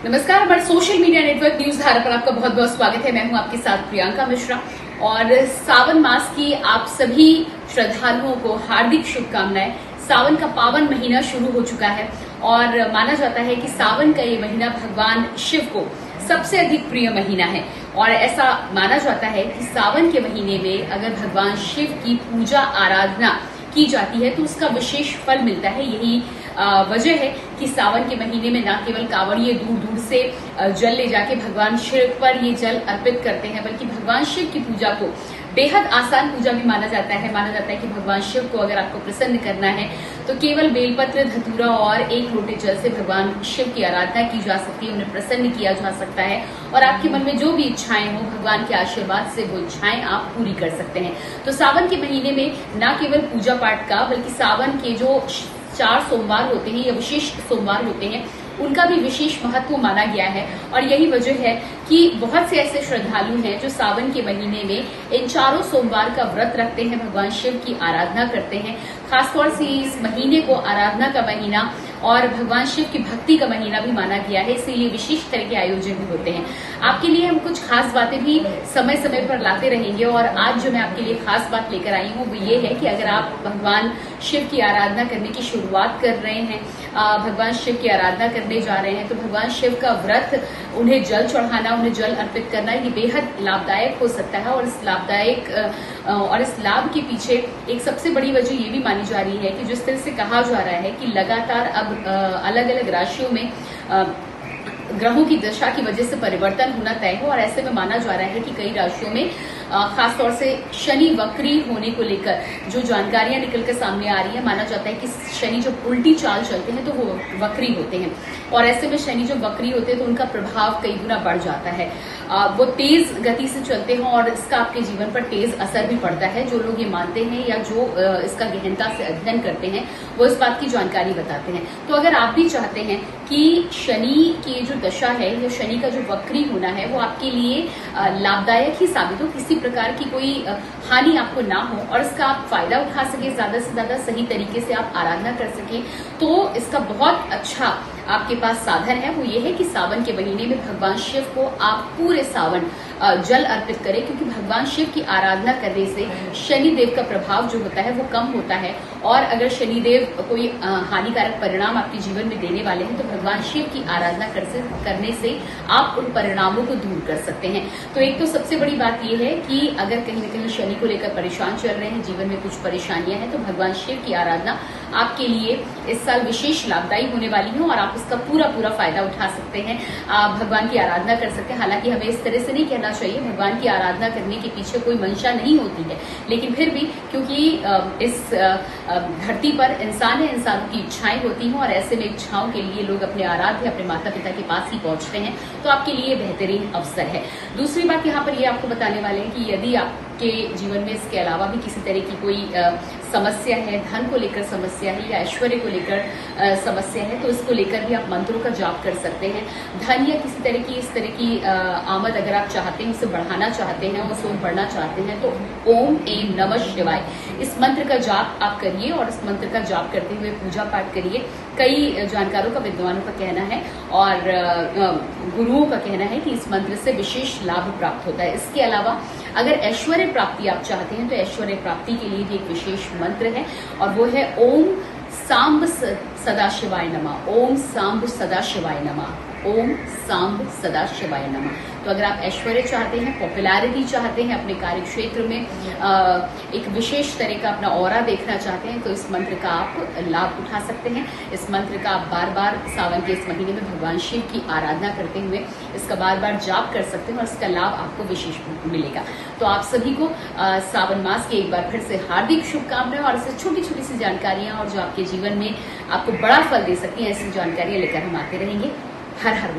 नमस्कार, हमारे social media network news धारा पर आपका बहुत बहुत स्वागत है। मैं हूं आपके साथ प्रियंका मिश्रा और सावन मास की आप सभी श्रद्धालुओं को हार्दिक शुभकामनाएं। सावन का पावन महीना शुरू हो चुका है और माना जाता है कि सावन का ये महीना भगवान शिव को सबसे अधिक प्रिय महीना है और ऐसा माना जाता है कि सावन के महीने में अगर भगवान शिव की पूजा आराधना की जाती है तो उसका विशेष फल मिलता है। यही वजह है कि सावन के महीने में न केवल कांवड़िए दूर दूर से जल ले जाके भगवान शिव पर ये जल अर्पित करते हैं, बल्कि भगवान शिव की पूजा को बेहद आसान पूजा भी माना जाता है। माना जाता है कि भगवान शिव को अगर आपको प्रसन्न करना है तो केवल बेलपत्र, धतूरा और एक लोटे जल से भगवान शिव की आराधना की जा सकती है, उन्हें प्रसन्न किया जा सकता है और आपके मन में जो भी इच्छाएं हो भगवान के आशीर्वाद से वो इच्छाएं आप पूरी कर सकते हैं। तो सावन के महीने में न केवल पूजा पाठ का बल्कि सावन के जो 4 सोमवार होते हैं या विशेष सोमवार होते हैं उनका भी विशेष महत्व माना गया है और यही वजह है कि बहुत से ऐसे श्रद्धालु हैं जो सावन के महीने में इन 4 सोमवार का व्रत रखते हैं, भगवान शिव की आराधना करते हैं। खासतौर से इस महीने को आराधना का महीना और भगवान शिव की भक्ति का महीना भी माना गया है, इसीलिए विशेष तरह के आयोजन भी होते हैं। आपके लिए हम कुछ खास बातें भी समय समय पर लाते रहेंगे और आज जो मैं आपके लिए खास बात लेकर आई हूँ वो ये है कि अगर आप भगवान शिव की आराधना करने की शुरुआत कर रहे हैं, भगवान शिव की आराधना करने जा रहे हैं तो भगवान शिव का व्रत, उन्हें जल चढ़ाना, उन्हें जल अर्पित करना ये बेहद लाभदायक हो सकता है और इस लाभ के पीछे एक सबसे बड़ी वजह ये भी मानी जा रही है कि जिस तरह से कहा जा रहा है कि लगातार अब अलग अलग राशियों में ग्रहों की दशा की वजह से परिवर्तन होना तय हो और ऐसे में माना जा रहा है कि कई राशियों में खासतौर से शनि वक्री होने को लेकर जो जानकारियां निकलकर सामने आ रही है, माना जाता है कि शनि जब उल्टी चाल चलते हैं तो वो वक्री होते हैं और ऐसे में शनि जब वक्री होते हैं तो उनका प्रभाव कई गुना बढ़ जाता है। वो तेज गति से चलते हैं और इसका आपके जीवन पर तेज असर भी पड़ता है। जो लोग ये मानते हैं या जो इसका गहनता से अध्ययन करते हैं वो इस बात की जानकारी बताते हैं। तो अगर आप भी चाहते हैं कि शनि की जो दशा है या शनि का जो वक्री होना है वो आपके लिए लाभदायक ही साबित हो, किसी प्रकार की कोई हानि आपको ना हो और इसका आप फायदा उठा सके, ज्यादा से ज्यादा सही तरीके से आप आराधना कर सके, तो इसका बहुत अच्छा आपके पास साधन है। वो ये है कि सावन के महीने में भगवान शिव को आप पूरे सावन जल अर्पित करें, क्योंकि भगवान शिव की आराधना करने से शनिदेव का प्रभाव जो होता है वो कम होता है और अगर शनिदेव कोई हानिकारक परिणाम आपके जीवन में देने वाले हैं तो भगवान शिव की आराधना करने से आप उन परिणामों को दूर कर सकते हैं। तो एक तो सबसे बड़ी बात यह है कि अगर कहीं न कहीं शनि को लेकर परेशान चल रहे हैं, जीवन में कुछ परेशानियां हैं, तो भगवान शिव की आराधना आपके लिए इस साल विशेष लाभदायी होने वाली है और आप इसका पूरा फायदा उठा सकते हैं। आप भगवान की आराधना कर सकते हैं। हालांकि हमें इस तरह से नहीं कहना चाहिए, भगवान की आराधना करने के पीछे कोई मंशा नहीं होती है, लेकिन फिर भी क्योंकि इस धरती पर इंसान है, इंसानों की इच्छाएं होती हैं और ऐसे में इच्छाओं के लिए लोग अपने आराध्य, अपने माता पिता के पास ही पहुंचते हैं, तो आपके लिए बेहतरीन अवसर है। दूसरी बात यहाँ पर ये आपको बताने वाले हैं कि यदि आपके जीवन में इसके अलावा भी किसी तरह की कोई समस्या है, धन को लेकर समस्या है या ऐश्वर्य को लेकर समस्या है, तो इसको लेकर भी आप मंत्रों का जाप कर सकते हैं। धन या किसी तरह की इस तरह की आमद अगर आप चाहते हैं, उसे बढ़ाना चाहते हैं, उसे बढ़ना चाहते हैं, तो ओम ऐं नमः शिवाय इस मंत्र का जाप आप करिए और इस मंत्र का जाप करते हुए पूजा पाठ करिए। कई जानकारों का, विद्वानों का कहना है और गुरुओं का कहना है कि इस मंत्र से विशेष लाभ प्राप्त होता है। इसके अलावा अगर ऐश्वर्य प्राप्ति आप चाहते हैं तो ऐश्वर्य प्राप्ति के लिए भी एक विशेष मंत्र है और वो है ओम सांब सदाशिवाय नमः। ओम सांब सदाशिवाय नमः। ओम सांब सदाशिवाय नमः। तो अगर आप ऐश्वर्य चाहते हैं, पॉपुलैरिटी चाहते हैं, अपने कार्य क्षेत्र में एक विशेष तरह का अपना ऑरा देखना चाहते हैं, तो इस मंत्र का आप लाभ उठा सकते हैं। इस मंत्र का आप बार बार सावन के इस महीने में भगवान शिव की आराधना करते हुए इसका बार बार जाप कर सकते हैं और इसका लाभ आपको विशेष मिलेगा। तो आप सभी को सावन मास की एक बार फिर से हार्दिक शुभकामनाएं और ऐसे छोटी छोटी सी जानकारियां और जो आपके जीवन में आपको बड़ा फल दे सकती हैं, ऐसी जानकारियां लेकर हम आते रहेंगे। हर हर